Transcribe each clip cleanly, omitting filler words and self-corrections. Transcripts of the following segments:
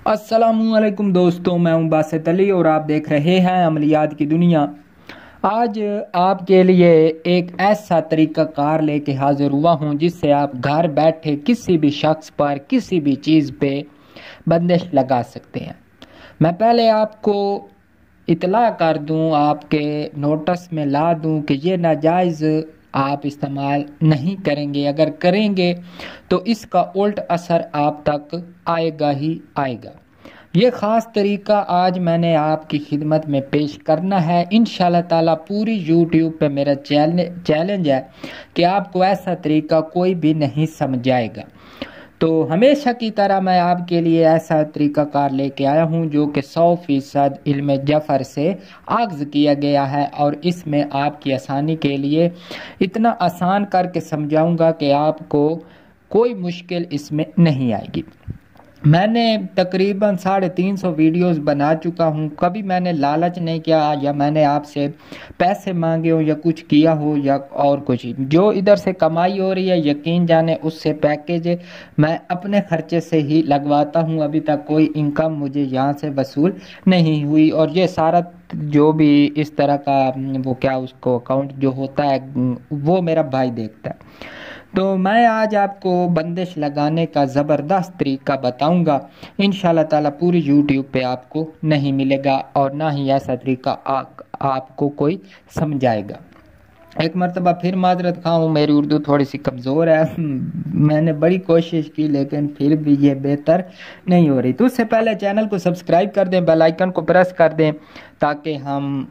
अस्सलामुअलैकुम दोस्तों, मैं हूं बासित अली और आप देख रहे हैं अमलियात की दुनिया। आज आपके लिए एक ऐसा तरीक़ाकार लेके हाजिर हुआ हूं जिससे आप घर बैठे किसी भी शख्स पर किसी भी चीज़ पे बंदिश लगा सकते हैं। मैं पहले आपको इतला कर दूं, आपके नोटिस में ला दूं कि ये नाजायज़ आप इस्तेमाल नहीं करेंगे। अगर करेंगे तो इसका उल्ट असर आप तक आएगा ही आएगा। ये ख़ास तरीका आज मैंने आपकी खिदमत में पेश करना है। इंशाल्लाह ताला पूरी यूट्यूब पे मेरा चैलेंज है कि आपको ऐसा तरीका कोई भी नहीं समझ आएगा। तो हमेशा की तरह मैं आपके लिए ऐसा तरीक़ाकार लेके आया हूँ जो कि 100% इल्म जफ़र से आग़ज़ किया गया है, और इसमें आपकी आसानी के लिए इतना आसान करके समझाऊँगा कि आपको कोई मुश्किल इसमें नहीं आएगी। मैंने तकरीबन 350 वीडियोस बना चुका हूँ। कभी मैंने लालच नहीं किया या मैंने आपसे पैसे मांगे हो या कुछ किया हो या और कुछ। जो इधर से कमाई हो रही है, यकीन जाने उससे पैकेज मैं अपने खर्चे से ही लगवाता हूँ। अभी तक कोई इनकम मुझे यहाँ से वसूल नहीं हुई, और ये सारा जो भी इस तरह का वो क्या उसको अकाउंट जो होता है वो मेरा भाई देखता है। तो मैं आज आपको बंदिश लगाने का ज़बरदस्त तरीका बताऊंगा। इंशाल्लाह ताला पूरी यूट्यूब पे आपको नहीं मिलेगा और ना ही ऐसा तरीका आपको कोई समझाएगा। एक मरतबा फिर माजरत खा हूँ, मेरी उर्दू थोड़ी सी कमज़ोर है। मैंने बड़ी कोशिश की लेकिन फिर भी ये बेहतर नहीं हो रही। तो उससे पहले चैनल को सब्सक्राइब कर दें, बेल आइकन को प्रेस कर दें ताकि हम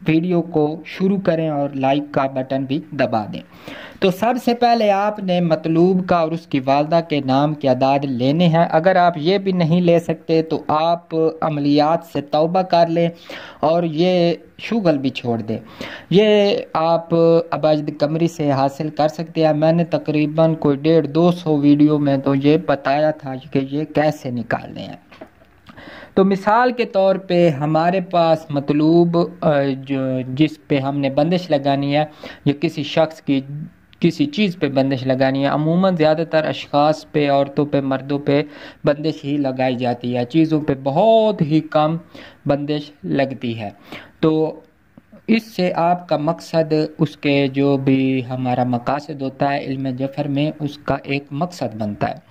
वीडियो को शुरू करें, और लाइक का बटन भी दबा दें। तो सबसे पहले आपने मतलूब का और उसकी वालदा के नाम के अदाद लेने हैं। अगर आप ये भी नहीं ले सकते तो आप अमलियात से तौबा कर लें और ये शुगल भी छोड़ दें। ये आप अबाजद कमरी से हासिल कर सकते हैं। मैंने तकरीबन कोई 150-200 वीडियो में तो ये बताया था कि ये कैसे निकालने हैं। तो मिसाल के तौर पे हमारे पास मतलूब जो जिस पे हमने बंदिश लगानी है या किसी शख्स की किसी चीज़ पे बंदिश लगानी है, अमूमन ज़्यादातर अशख़ास पे, औरतों पे, मर्दों पे बंदिश ही लगाई जाती है। चीज़ों पे बहुत ही कम बंदिश लगती है। तो इससे आपका मकसद, उसके जो भी हमारा मकासद होता है इल्म जफ़र में, उसका एक मकसद बनता है,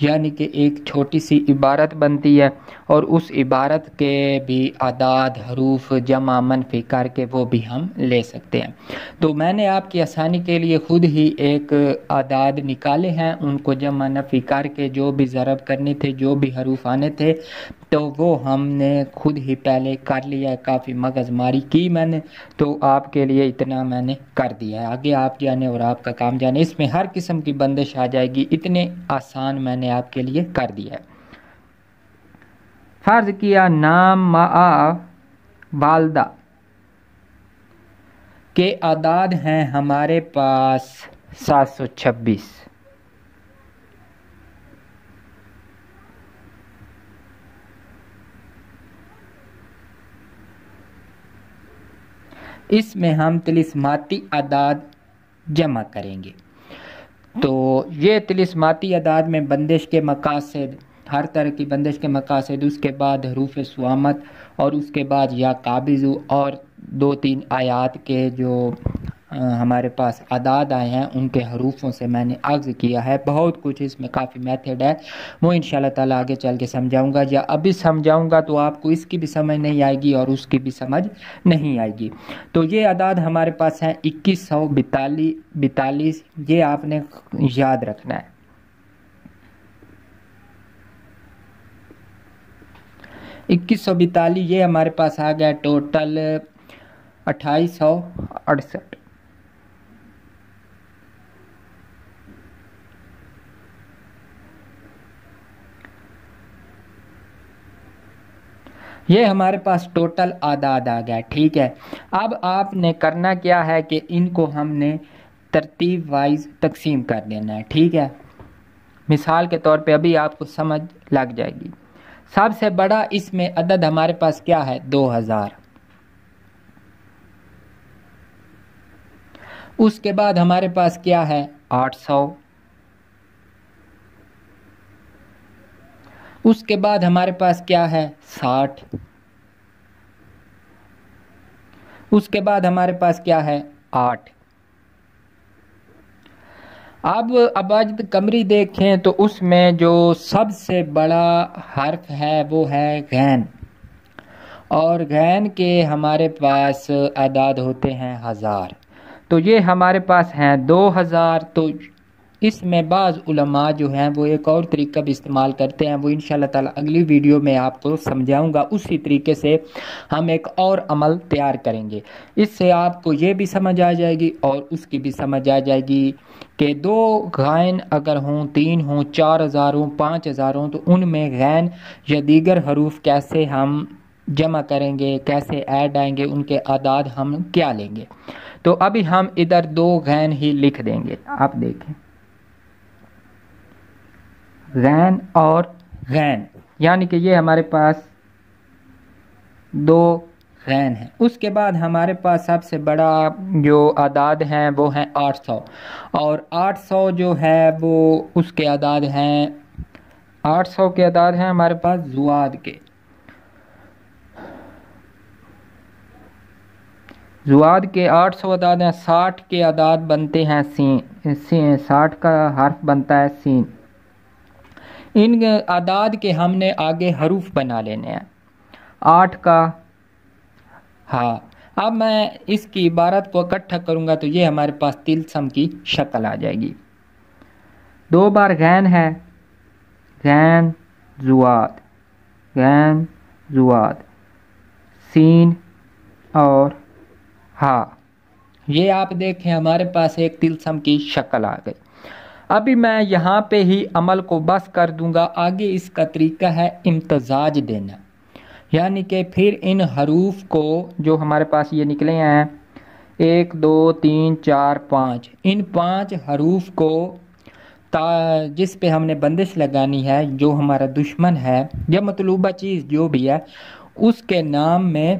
यानी कि एक छोटी सी इबारत बनती है और उस इबारत के भी आदाद, हरूफ, जमा, मनफी करके वो भी हम ले सकते हैं। तो मैंने आपकी आसानी के लिए ख़ुद ही एक आदाद निकाले हैं, उनको जमा नफ़ी करके जो भी ज़रब करने थे, जो भी हरूफ आने थे, तो वो हमने खुद ही पहले कर लिया है। काफ़ी मगज़मारी की मैंने, तो आपके लिए इतना मैंने कर दिया है। आगे आप जाने और आपका काम जाने। इसमें हर किस्म की बंदिश आ जाएगी, इतने आसान मैंने आपके लिए कर दिया है। फ़र्ज़ किया नाम मा वालदा के आदाद हैं हमारे पास 726। इसमें हम तिलिस्माती आदाद जमा करेंगे। तो ये तिलिस्माती आदाद में बंदिश के मकासद, हर तरह की बंदिश के मकासद, उसके बाद हरूफ सुआमत, और उसके बाद या काबिज़ु, और 2-3 आयात के जो हमारे पास आदाद आए हैं उनके हरूफों से मैंने आग़ज़ किया है। बहुत कुछ इसमें काफ़ी मेथड है, वो इंशाल्लाह ताला आगे चल के समझाऊंगा, या अभी समझाऊंगा तो आपको इसकी भी समझ नहीं आएगी और उसकी भी समझ नहीं आएगी। तो ये आदाद हमारे पास हैं 2142, ये आपने याद रखना है। 2142 ये हमारे पास आ गया। टोटल 2868। ये हमारे पास टोटल आदाद आ गया, ठीक है। अब आपने करना क्या है कि इनको हमने तरतीब वाइज तकसीम कर देना है, ठीक है। मिसाल के तौर पे अभी आपको समझ लग जाएगी। सबसे बड़ा इसमें अदद हमारे पास क्या है? 2000। उसके बाद हमारे पास क्या है? 800। उसके बाद हमारे पास क्या है 60। उसके बाद हमारे पास क्या है 8। अब अबाजद कमरी देखें तो उसमें जो सबसे बड़ा हर्फ है वो है गैन, और गैन के हमारे पास आदाद होते हैं 1000। तो ये हमारे पास हैं 2000। तो इसमें बाज़ उलमा जो हैं वो एक और तरीका भी इस्तेमाल करते हैं, वो इंशाल्लाह ताला अगली वीडियो में आपको समझाऊंगा। उसी तरीके से हम एक और अमल तैयार करेंगे, इससे आपको ये भी समझ आ जाएगी और उसकी भी समझ आ जाएगी कि 2 गैन अगर हों, 3 हों, 4000 हों, 5000 हों, तो उनमें गैन या दीगर हरूफ कैसे हम जमा करेंगे, कैसे ऐड आएंगे, उनके आदाद हम क्या लेंगे। तो अभी हम इधर 2 गैन ही लिख देंगे। आप देखें गैन और गैन, यानी कि ये हमारे पास 2 गैन है। उसके बाद हमारे पास सबसे बड़ा जो आदाद हैं वो हैं 800, और 800 जो है वो उसके आदाद हैं 800 के आदाद हैं हमारे पास जुआद के। जुआद के 800 आदाद हैं। 60 के आदाद बनते हैं सीन, 60 का हर्फ बनता है सीन। इन आदाद के हमने आगे हरूफ बना लेने हैं। 8 का हाँ। अब मैं इसकी इबारत को इकट्ठा करूंगा तो ये हमारे पास तिलसम की शक्ल आ जाएगी। 2 बार गैन है, गैन जुआद, गैन जुआद, सीन और हाँ। ये आप देखें हमारे पास एक तिलसम की शक्ल आ गई। अभी मैं यहाँ पे ही अमल को बस कर दूंगा। आगे इसका तरीका है इम्तजाज देना, यानी कि फिर इन हरूफ को जो हमारे पास ये निकले हैं 1 2 3 4 5, इन 5 हरूफ को जिस पे हमने बंदिश लगानी है, जो हमारा दुश्मन है या मतलूबा चीज़ जो भी है, उसके नाम में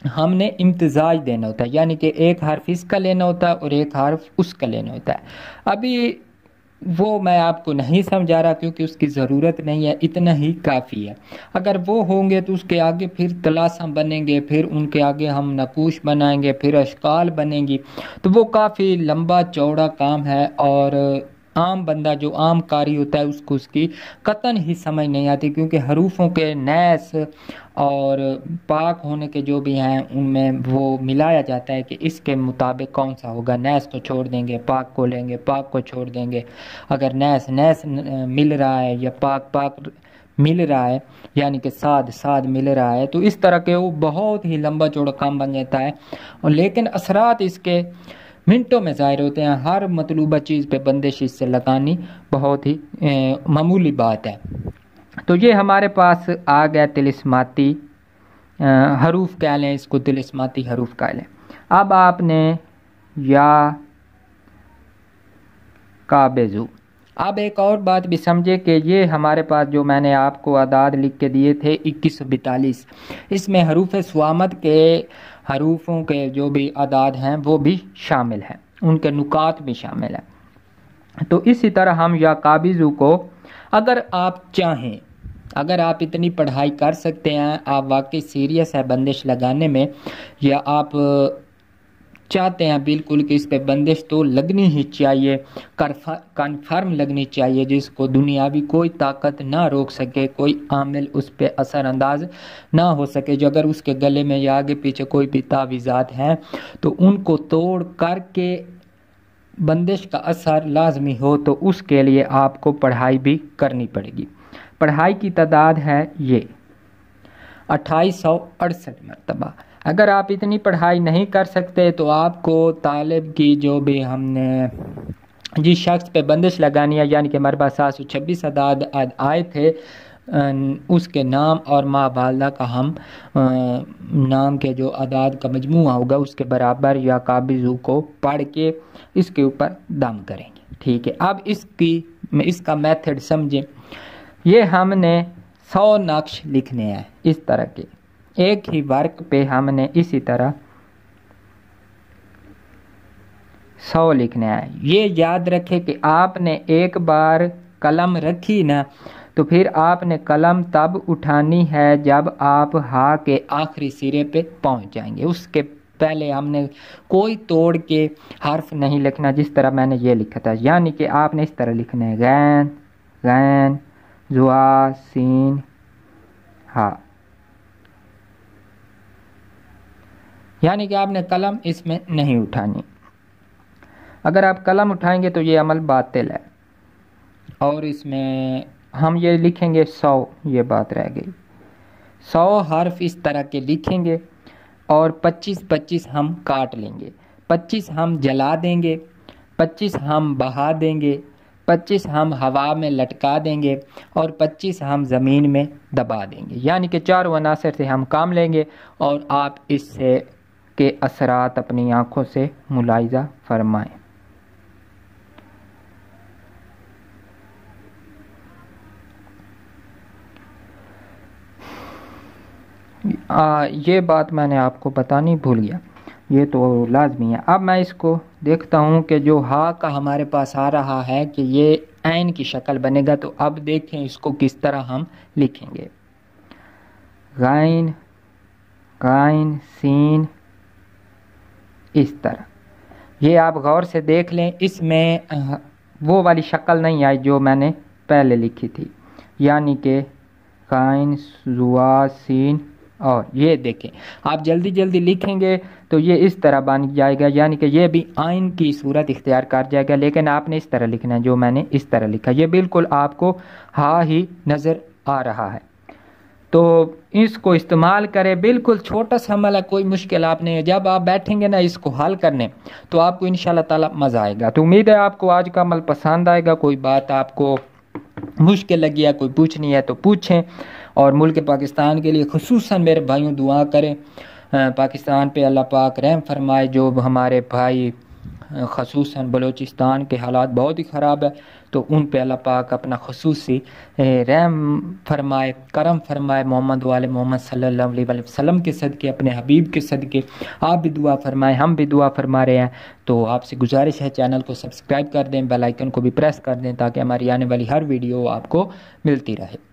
हमने इम्तजाज देना होता है, यानी कि एक हर्फ इसका लेना होता है और एक हर्फ उसका लेना होता है। अभी वो मैं आपको नहीं समझा रहा क्योंकि उसकी ज़रूरत नहीं है, इतना ही काफ़ी है। अगर वो होंगे तो उसके आगे फिर तलासम बनेंगे, फिर उनके आगे हम नकूश बनाएंगे, फिर अशकाल बनेंगी, तो वो काफ़ी लंबा चौड़ा काम है। और आम बंदा जो आम कारी होता है उसको उसकी कतन ही समझ नहीं आती, क्योंकि हरूफों के नैस और पाक होने के जो भी हैं उनमें वो मिलाया जाता है कि इसके मुताबिक कौन सा होगा। नैस को छोड़ देंगे, पाक को लेंगे, पाक को छोड़ देंगे। अगर नैस नैस मिल रहा है या पाक पाक मिल रहा है, यानी कि साद साद मिल रहा है, तो इस तरह के वो बहुत ही लंबा चौड़ा काम बन जाता है। और लेकिन असरात इसके मिनटों में ज़ाहिर होते हैं। हर मतलूबा चीज़ पे बंदिश इससे लगानी बहुत ही मामूली बात है। तो ये हमारे पास आ गया तिलिस्माती हरूफ कह लें इसको, तिलिस्माती हरूफ कह लें। अब आपने या काबेजू। अब एक और बात भी समझे कि ये हमारे पास जो मैंने आपको आदाद लिख के दिए थे 2142, इसमें हरूफ स्वामत के हरूफों के जो भी आदाद हैं वो भी शामिल हैं, उनके नुकात भी शामिल हैं। तो इसी तरह हम या काबिजू को, अगर आप चाहें, अगर आप इतनी पढ़ाई कर सकते हैं, आप वाकई सीरियस है बंदिश लगाने में, या आप चाहते हैं बिल्कुल कि इस पे बंदिश तो लगनी ही चाहिए, कन्फर्म लगनी चाहिए, जिसको दुनियावी कोई ताकत ना रोक सके, कोई आमिल उस पे असरअंदाज ना हो सके, जो अगर उसके गले में या आगे पीछे कोई भी तावीज़ात हैं तो उनको तोड़ करके बंदिश का असर लाजमी हो, तो उसके लिए आपको पढ़ाई भी करनी पड़ेगी। पढ़ाई की तादाद है ये 2868 मरतबा। अगर आप इतनी पढ़ाई नहीं कर सकते तो आपको तालिब की जो भी हमने जिस शख्स पे बंदिश लगानी है, यानी कि हमारे पास 726 आदाद आए थे, उसके नाम और माँ वालदा का हम नाम के जो आदाद का मजमूआ होगा उसके बराबर या काबिजू को पढ़ के इसके ऊपर दम करेंगे। ठीक है। अब इसका मेथड समझें। ये हमने 100 नक्श लिखने हैं इस तरह के, एक ही वर्क पे हमने इसी तरह 100 लिखने हैं। ये याद रखें कि आपने एक बार कलम रखी ना, तो फिर आपने कलम तब उठानी है जब आप हा के आखिरी सिरे पे पहुंच जाएंगे। उसके पहले हमने कोई तोड़ के हर्फ नहीं लिखना, जिस तरह मैंने ये लिखा था। यानी कि आपने इस तरह लिखना है गैन गैन जुआ सीन हा, यानी कि आपने कलम इसमें नहीं उठानी। अगर आप कलम उठाएंगे तो ये अमल बातिल है। और इसमें हम ये लिखेंगे 100, ये बात रह गई। 100 हर्फ इस तरह के लिखेंगे और 25-25 हम काट लेंगे। 25 हम जला देंगे, 25 हम बहा देंगे, 25 हम हवा में लटका देंगे और 25 हम ज़मीन में दबा देंगे। यानी कि 4 अनासर से हम काम लेंगे और आप इससे के असरात अपनी आँखों से मुलाहिजा फरमाएं। ये बात मैंने आपको बतानी भूल गया, ये तो लाजमी है। अब मैं इसको देखता हूँ कि जो हा का हमारे पास आ रहा है कि ये ऐन की शक्ल बनेगा। तो अब देखें इसको किस तरह हम लिखेंगे। गाइन गाइन सीन, इस तरह। ये आप गौर से देख लें, इसमें वो वाली शक्ल नहीं आई जो मैंने पहले लिखी थी। यानी कि गाइन जुआ सीन, और ये देखें आप जल्दी जल्दी लिखेंगे तो ये इस तरह बन जाएगा। यानी कि ये भी आइन की सूरत इख्तियार कर जाएगा, लेकिन आपने इस तरह लिखना है जो मैंने इस तरह लिखा। ये बिल्कुल आपको हा ही नज़र आ रहा है। तो इसको इस्तेमाल करें, बिल्कुल छोटा सा अमल है, कोई मुश्किल आप नहीं है। जब आप बैठेंगे ना इसको हल करने तो आपको इंशाल्लाह ताला मज़ा आएगा। तो उम्मीद है आपको आज का अमल पसंद आएगा। कोई बात आपको मुश्किल लगी है, कोई पूछनी है तो पूछें। और मुल्क पाकिस्तान के लिए खुसूसन मेरे भाइयों दुआ करें, पाकिस्तान पे अल्लाह पाक रहम फरमाए। जो हमारे भाई खसूसन बलूचिस्तान के हालात बहुत ही ख़राब है, तो उन पे अल्लाह पाक अपना खसूसी रहम फरमाए, करम फरमाए। मोहम्मद वाले मोहम्मद सल्लल्लाहु अलैहि वसल्लम के सदके, अपने हबीब के सदके आप भी दुआ फरमाएं, हम भी दुआ फरमा रहे हैं। तो आपसे गुजारिश है चैनल को सब्सक्राइब कर दें, बेल आइकन को भी प्रेस कर दें ताकि हमारी आने वाली हर वीडियो आपको मिलती रहे।